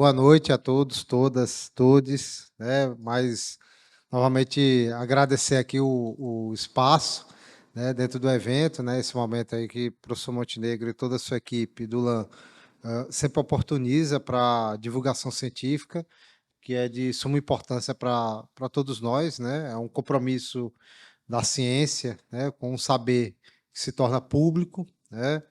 Boa noite a todos, todas, todes, né? Mas, novamente, agradecer aqui o espaço, né, dentro do evento, né, esse momento aí que o professor Montenegro e toda a sua equipe do LAN sempre oportuniza para divulgação científica, que é de suma importância para todos nós, né? É um compromisso da ciência, né, com um saber que se torna público, né?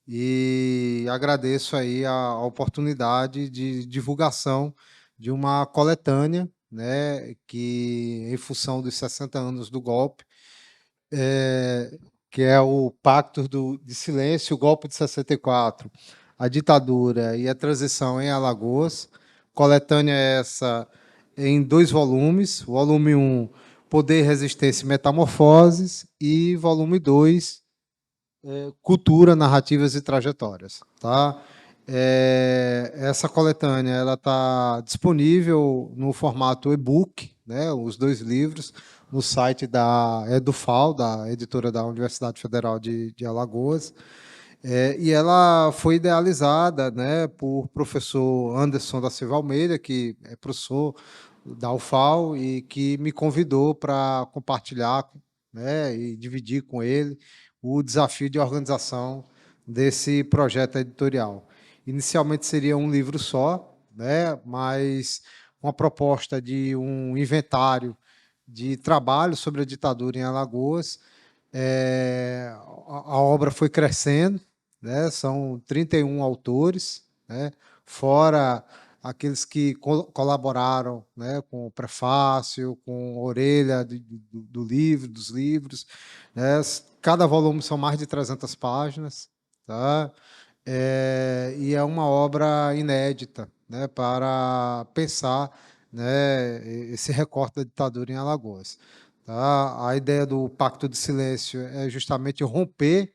E agradeço aí a oportunidade de divulgação de uma coletânea, né, que em função dos 60 anos do golpe, que é o Pacto de Silêncio, o golpe de 64, a ditadura e a transição em Alagoas. Coletânea essa em 2 volumes, volume 1, Poder, Resistência e Metamorfoses, e volume 2, Cultura, Narrativas e Trajetórias. Tá? Essa coletânea ela está disponível no formato e-book, né, os 2 livros, no site da EduFal, da editora da Universidade Federal de Alagoas. E ela foi idealizada, né, por professor Anderson da Silva Almeida, que é professor da UFAL e que me convidou para compartilhar, né, e dividir com ele o desafio de organização desse projeto editorial. Inicialmente seria um livro só, né, mas uma proposta de um inventário de trabalho sobre a ditadura em Alagoas. A obra foi crescendo, né, são 31 autores, né, fora aqueles que colaboraram, né, com o prefácio, com a orelha do livro, dos livros. Né, cada volume são mais de 300 páginas, tá? E é uma obra inédita, né, para pensar, né, esse recorte da ditadura em Alagoas. Tá? A ideia do Pacto de Silêncio é justamente romper,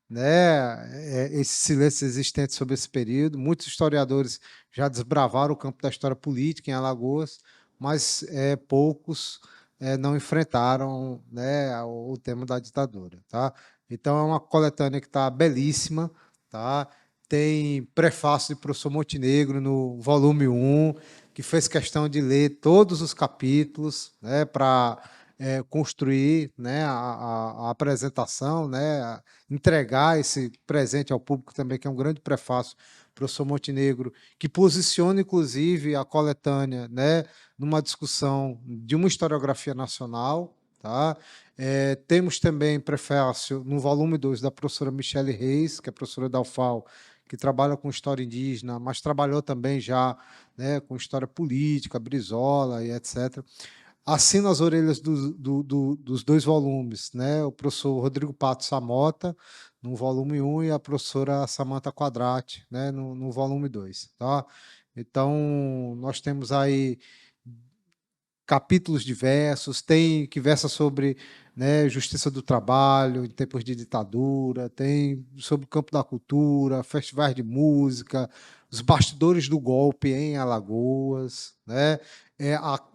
né, esse silêncio existente sobre esse período. Muitos historiadores já desbravaram o campo da história política em Alagoas, mas poucos não enfrentaram, né, o tema da ditadura. Tá? Então, é uma coletânea que está belíssima. Tá? Tem prefácio do professor Montenegro no volume 1, que fez questão de ler todos os capítulos, né, para construir, né, a apresentação, né, entregar esse presente ao público também, que é um grande prefácio, professor Montenegro, que posiciona, inclusive, a coletânea, né, numa discussão de uma historiografia nacional. Tá? Temos também prefácio no volume 2 da professora Michele Reis, que é professora da UFAL, que trabalha com história indígena, mas trabalhou também já, né, com história política, Brizola e etc. Assina as orelhas dos 2 volumes, né, o professor Rodrigo Pato Samota, no volume 1, e a professora Samantha Quadrati, né, no volume 2. Tá? Então, nós temos aí capítulos diversos, tem que versa sobre, né, justiça do trabalho em tempos de ditadura, tem sobre o campo da cultura, festivais de música, os bastidores do golpe em Alagoas, né?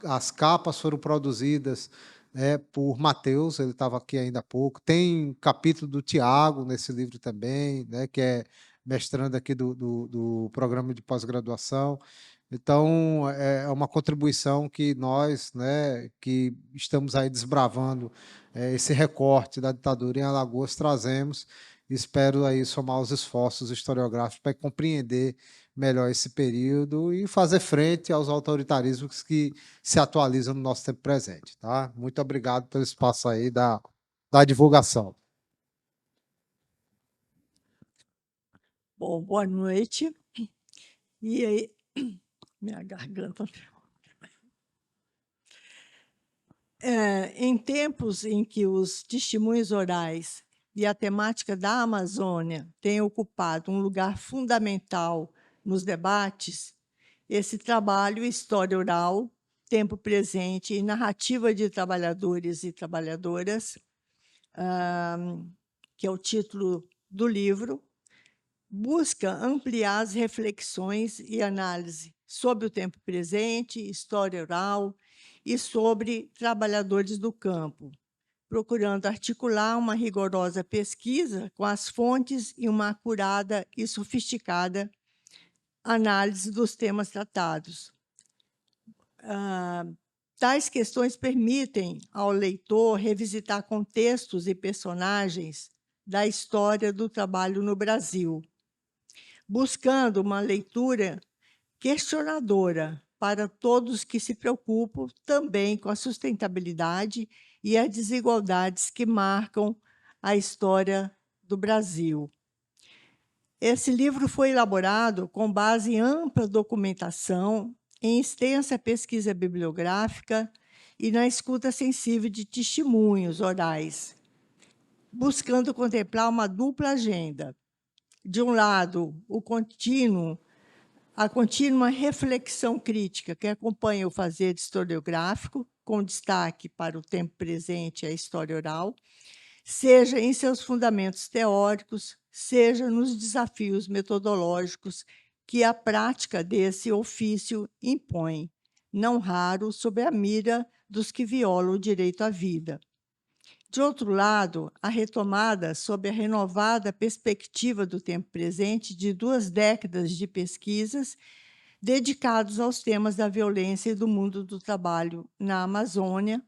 As capas foram produzidas, né, por Matheus, ele estava aqui ainda há pouco. Tem capítulo do Tiago nesse livro também, né, que é mestrando aqui do programa de pós-graduação. Então, é uma contribuição que nós, né, que estamos aí desbravando esse recorte da ditadura em Alagoas, trazemos. Espero aí somar os esforços historiográficos para compreender melhor esse período e fazer frente aos autoritarismos que se atualizam no nosso tempo presente. Tá? Muito obrigado pelo espaço aí da divulgação. Bom, boa noite. E aí, minha garganta. Em tempos em que os testemunhos orais e a temática da Amazônia têm ocupado um lugar fundamental nos debates, esse trabalho História Oral, Tempo Presente e Narrativa de Trabalhadores e Trabalhadoras, que é o título do livro, busca ampliar as reflexões e análise sobre o tempo presente, história oral e sobre trabalhadores do campo, procurando articular uma rigorosa pesquisa com as fontes e uma acurada e sofisticada análise dos temas tratados. Tais questões permitem ao leitor revisitar contextos e personagens da história do trabalho no Brasil, buscando uma leitura questionadora para todos que se preocupam também com a sustentabilidade e as desigualdades que marcam a história do Brasil. Esse livro foi elaborado com base em ampla documentação, em extensa pesquisa bibliográfica e na escuta sensível de testemunhos orais, buscando contemplar uma dupla agenda. De um lado, a contínua reflexão crítica que acompanha o fazer historiográfico, com destaque para o tempo presente e a história oral, seja em seus fundamentos teóricos, seja nos desafios metodológicos que a prática desse ofício impõe, não raro sob a mira dos que violam o direito à vida. De outro lado, a retomada sob a renovada perspectiva do tempo presente de 2 décadas de pesquisas dedicados aos temas da violência e do mundo do trabalho na Amazônia,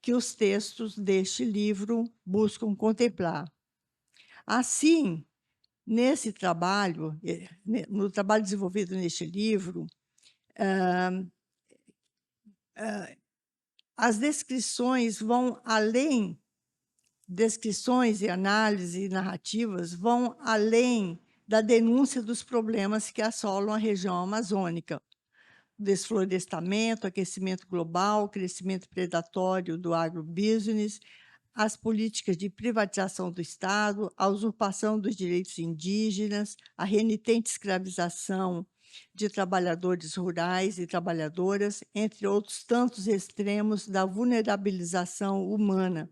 que os textos deste livro buscam contemplar. Assim, nesse trabalho, no trabalho desenvolvido neste livro, as descrições vão além, descrições e análise e narrativas vão além da denúncia dos problemas que assolam a região amazônica, desflorestamento, aquecimento global, crescimento predatório do agrobusiness, as políticas de privatização do Estado, a usurpação dos direitos indígenas, a renitente escravização de trabalhadores rurais e trabalhadoras, entre outros tantos extremos da vulnerabilização humana,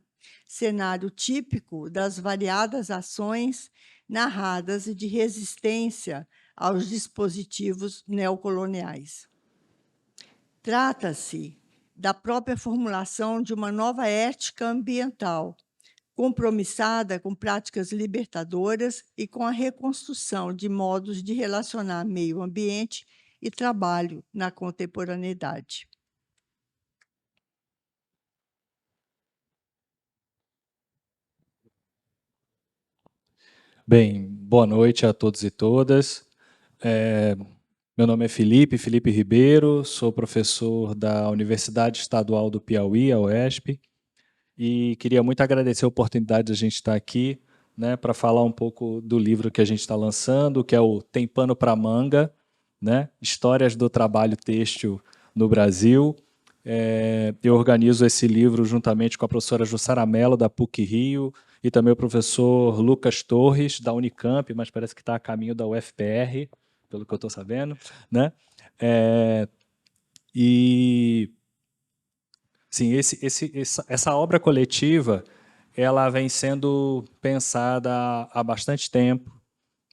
cenário típico das variadas ações narradas de resistência aos dispositivos neocoloniais. Trata-se da própria formulação de uma nova ética ambiental, compromissada com práticas libertadoras e com a reconstrução de modos de relacionar meio ambiente e trabalho na contemporaneidade. Bem, boa noite a todos e todas. Meu nome é Felipe Ribeiro, sou professor da Universidade Estadual do Piauí, a UESP, e queria muito agradecer a oportunidade de a gente estar aqui, né, para falar um pouco do livro que a gente está lançando, que é o Tem Pano para Manga, né, Histórias do Trabalho Têxtil no Brasil. Eu organizo esse livro juntamente com a professora Jussara Mello, da PUC-Rio, e também o professor Lucas Torres, da Unicamp, mas parece que está a caminho da UFPR, pelo que eu estou sabendo, né? E sim, essa obra coletiva, ela vem sendo pensada há bastante tempo,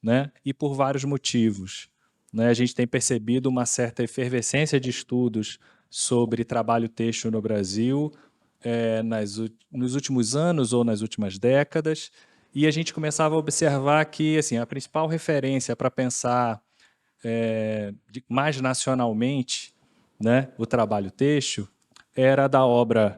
né? E por vários motivos, né? A gente tem percebido uma certa efervescência de estudos sobre trabalho têxtil no Brasil nos últimos anos ou nas últimas décadas, e a gente começava a observar que assim, a principal referência para pensar mais nacionalmente, né, o trabalho têxtil, era da obra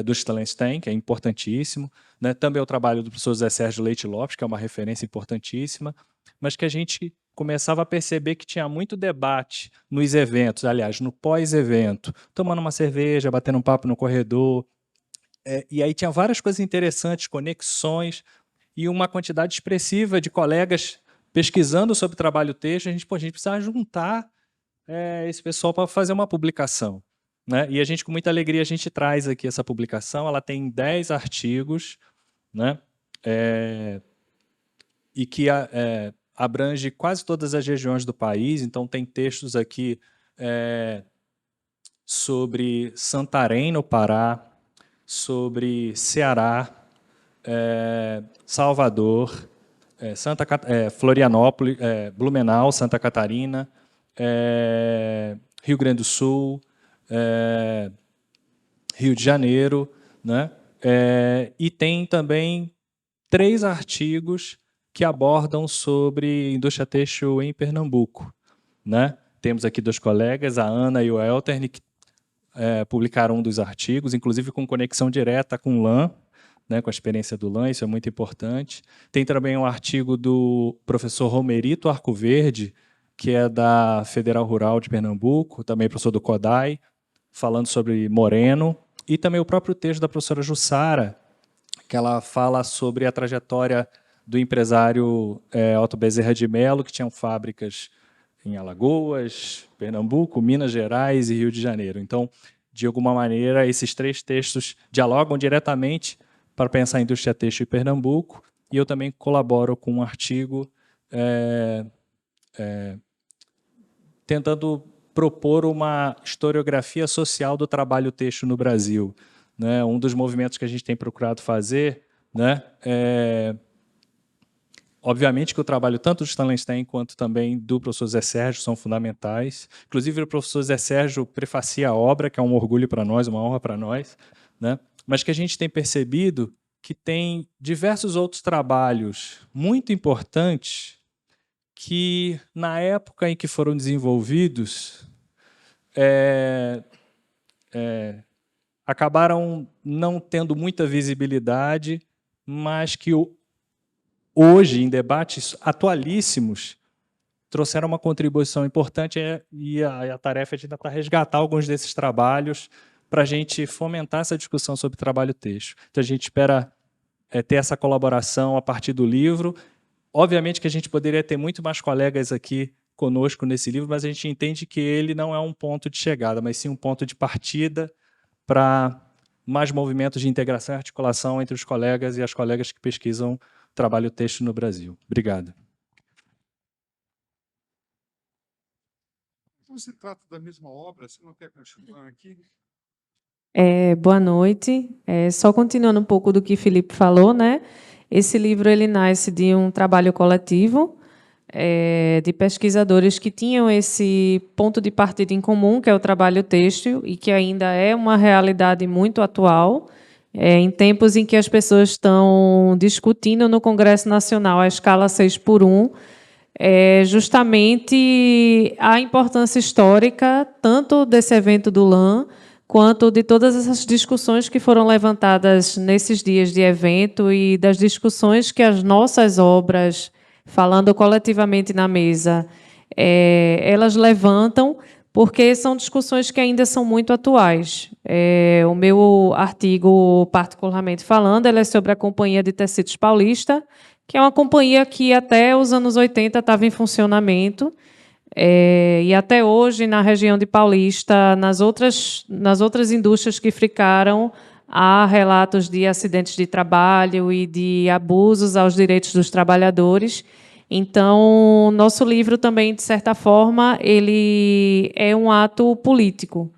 do Stellenstein, que é importantíssimo, né, também o trabalho do professor José Sérgio Leite Lopes, que é uma referência importantíssima, mas que a gente começava a perceber que tinha muito debate nos eventos, aliás, no pós-evento, tomando uma cerveja, batendo um papo no corredor, e aí tinha várias coisas interessantes, conexões, e uma quantidade expressiva de colegas pesquisando sobre trabalho têxtil. A gente precisava juntar esse pessoal para fazer uma publicação, né? E a gente, com muita alegria, a gente traz aqui essa publicação. Ela tem 10 artigos, né? E que abrange quase todas as regiões do país. Então, tem textos aqui sobre Santarém, no Pará, sobre Ceará, Salvador, Florianópolis, Blumenau, Santa Catarina, Rio Grande do Sul, Rio de Janeiro, né? E tem também 3 artigos que abordam sobre indústria têxtil em Pernambuco, né? Temos aqui 2 colegas, a Ana e o Eltern, que publicaram um dos artigos, inclusive com conexão direta com o LAN, né, com a experiência do LAN, isso é muito importante. Tem também um artigo do professor Romerito Arcoverde, que é da Federal Rural de Pernambuco, também professor do CODAI, falando sobre Moreno, e também o próprio texto da professora Jussara, que ela fala sobre a trajetória do empresário Otto Bezerra de Mello, que tinham fábricas em Alagoas, Pernambuco, Minas Gerais e Rio de Janeiro. Então, de alguma maneira, esses 3 textos dialogam diretamente para pensar a indústria têxtil em Pernambuco, e eu também colaboro com um artigo tentando propor uma historiografia social do trabalho têxtil no Brasil, né? Um dos movimentos que a gente tem procurado fazer, né, obviamente que o trabalho tanto do Stanlenstein quanto também do professor Zé Sérgio são fundamentais. Inclusive, o professor Zé Sérgio prefacia a obra, que é um orgulho para nós, uma honra para nós, né? Mas que a gente tem percebido que tem diversos outros trabalhos muito importantes que, na época em que foram desenvolvidos, acabaram não tendo muita visibilidade, mas que hoje, em debates atualíssimos, trouxeram uma contribuição importante, e a tarefa é de tentar resgatar alguns desses trabalhos para a gente fomentar essa discussão sobre trabalho têxtil. Então, a gente espera ter essa colaboração a partir do livro. Obviamente que a gente poderia ter muito mais colegas aqui conosco nesse livro, mas a gente entende que ele não é um ponto de chegada, mas sim um ponto de partida para mais movimentos de integração e articulação entre os colegas e as colegas que pesquisam trabalho têxtil no Brasil. Obrigado. Você trata da mesma obra, você não quer continuar aqui? Boa noite. Só continuando um pouco do que Felipe falou, né? Esse livro ele nasce de um trabalho coletivo de pesquisadores que tinham esse ponto de partida em comum, que é o trabalho têxtil, e que ainda é uma realidade muito atual, em tempos em que as pessoas estão discutindo no Congresso Nacional a escala 6x1, justamente a importância histórica tanto desse evento do LAN, quanto de todas essas discussões que foram levantadas nesses dias de evento e das discussões que as nossas obras, falando coletivamente na mesa, elas levantam, porque são discussões que ainda são muito atuais. O meu artigo, particularmente falando, ele é sobre a Companhia de Tecidos Paulista, que é uma companhia que até os anos 80 estava em funcionamento, e até hoje, na região de Paulista, nas outras indústrias que ficaram, há relatos de acidentes de trabalho e de abusos aos direitos dos trabalhadores. Então, nosso livro também, de certa forma, ele é um ato político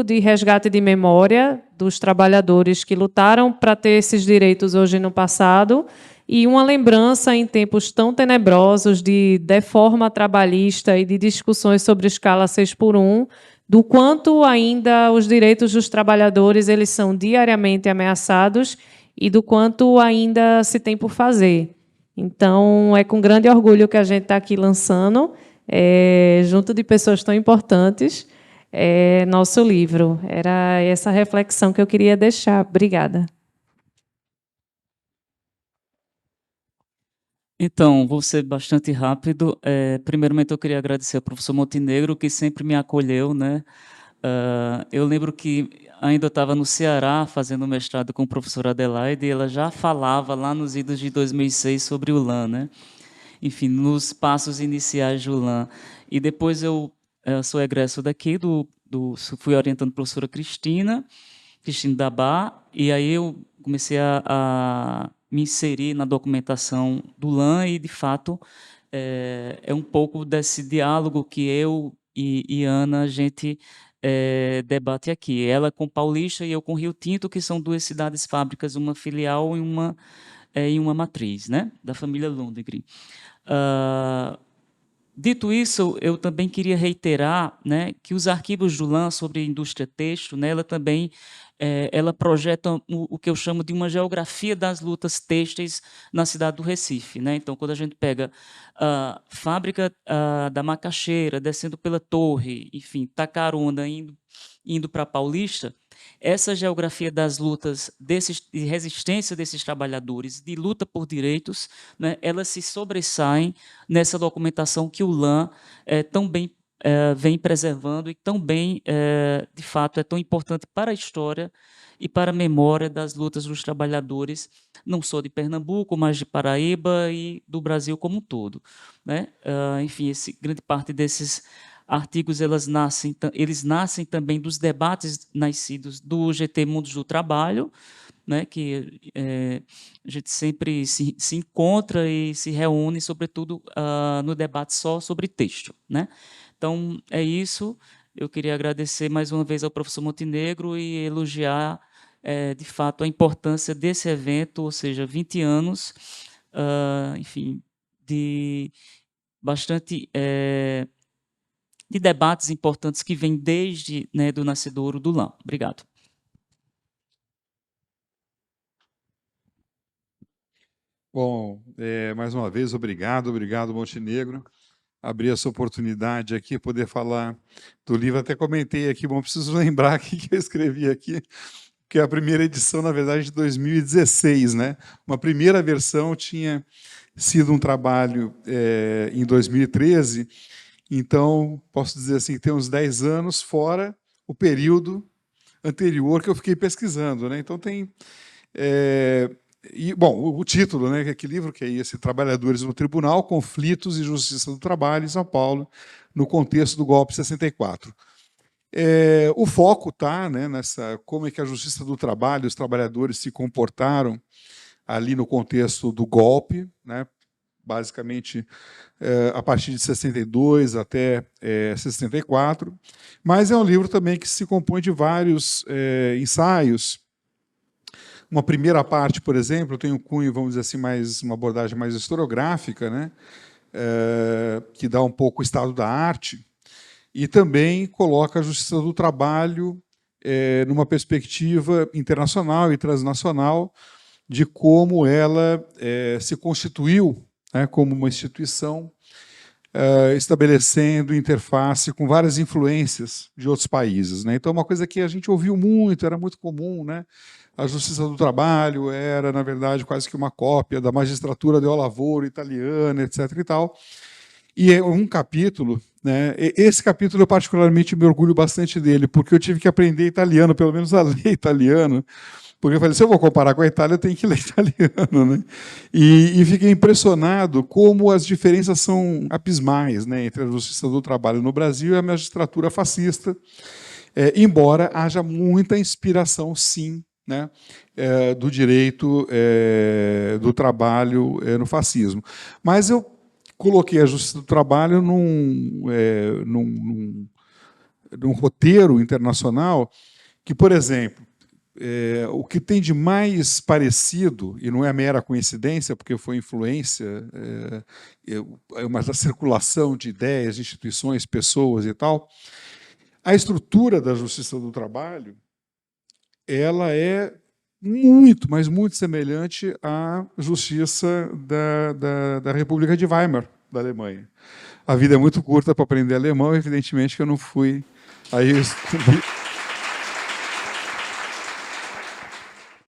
de resgate de memória dos trabalhadores que lutaram para ter esses direitos hoje no passado, e uma lembrança em tempos tão tenebrosos de deforma trabalhista e de discussões sobre escala 6x1, do quanto ainda os direitos dos trabalhadores eles são diariamente ameaçados e do quanto ainda se tem por fazer. Então, é com grande orgulho que a gente está aqui lançando, junto de pessoas tão importantes, nosso livro. Era essa reflexão que eu queria deixar. Obrigada. Então, vou ser bastante rápido. Primeiramente, eu queria agradecer ao professor Montenegro, que sempre me acolheu, né? Eu lembro que ainda estava no Ceará, fazendo mestrado com a professora Adelaide, e ela já falava lá nos idos de 2006 sobre o LAN, né? Enfim, nos passos iniciais do LAN. E depois eu sou egresso daqui, fui orientando a professora Cristina Dabá, e aí eu comecei a me inserir na documentação do LAN e, de fato, é um pouco desse diálogo que eu e Ana, a gente debate aqui. Ela com Paulista e eu com Rio Tinto, que são 2 cidades fábricas, uma filial e uma matriz, né, da família Lundgren. Dito isso, eu também queria reiterar, né, que os arquivos do LAN sobre a indústria têxtil, né, ela também ela projeta o que eu chamo de uma geografia das lutas têxteis na cidade do Recife, né? Então, quando a gente pega a fábrica da Macaxeira, descendo pela Torre, enfim, Tacaruna, indo para Paulista, essa geografia das lutas de resistência desses trabalhadores, de luta por direitos, né, elas se sobressaem nessa documentação que o LAM tão bem vem preservando e tão bem, de fato, é tão importante para a história e para a memória das lutas dos trabalhadores, não só de Pernambuco, mas de Paraíba e do Brasil como um todo, né? Enfim, grande parte desses artigos eles nascem também dos debates nascidos do GT Mundos do Trabalho, né, que a gente sempre se encontra e se reúne, sobretudo no debate só sobre texto, né? Então, é isso. Eu queria agradecer mais uma vez ao professor Montenegro e elogiar, de fato, a importância desse evento, ou seja, 20 anos, enfim, de bastante de debates importantes que vêm desde, né, do nascedouro do LAM. Obrigado. Bom, mais uma vez, obrigado, Montenegro. Abrir essa oportunidade aqui, poder falar do livro. Até comentei aqui, bom, preciso lembrar aqui que eu escrevi aqui, que é a primeira edição, na verdade, de 2016, né? Uma primeira versão tinha sido um trabalho em 2013, então, posso dizer assim, que tem uns 10 anos, fora o período anterior que eu fiquei pesquisando, né? Então, tem... bom, o título, né, que livro que é esse? Trabalhadores no Tribunal, Conflitos e Justiça do Trabalho em São Paulo, no contexto do golpe de 64. O foco está, né, nessa como é que a Justiça do Trabalho, os trabalhadores se comportaram ali no contexto do golpe, né, basicamente a partir de 62 até 64, mas é um livro também que se compõe de vários ensaios. Uma primeira parte, por exemplo, tem um cunho, vamos dizer assim, uma abordagem mais historiográfica, né, que dá um pouco o estado da arte, e também coloca a Justiça do Trabalho numa perspectiva internacional e transnacional de como ela se constituiu, né, como uma instituição estabelecendo interface com várias influências de outros países, né? Então, uma coisa que a gente ouviu muito, era muito comum, né? A Justiça do Trabalho era, na verdade, quase que uma cópia da magistratura del lavoro italiana, etc. e tal. E é um capítulo, né? Esse capítulo eu particularmente me orgulho bastante dele, porque eu tive que aprender italiano, pelo menos a ler italiano, porque eu falei, se eu vou comparar com a Itália, eu tenho que ler italiano, né? E fiquei impressionado como as diferenças são abismais, né, entre a Justiça do Trabalho no Brasil e a magistratura fascista, embora haja muita inspiração, sim, né, do direito do trabalho no fascismo. Mas eu coloquei a Justiça do Trabalho num roteiro internacional que, por exemplo, o que tem de mais parecido, e não é mera coincidência, porque foi influência, mas a circulação de ideias, instituições, pessoas e tal, a estrutura da Justiça do Trabalho ela é muito, mas muito semelhante à Justiça da República de Weimar, da Alemanha. A vida é muito curta para aprender alemão, evidentemente que eu não fui... Aí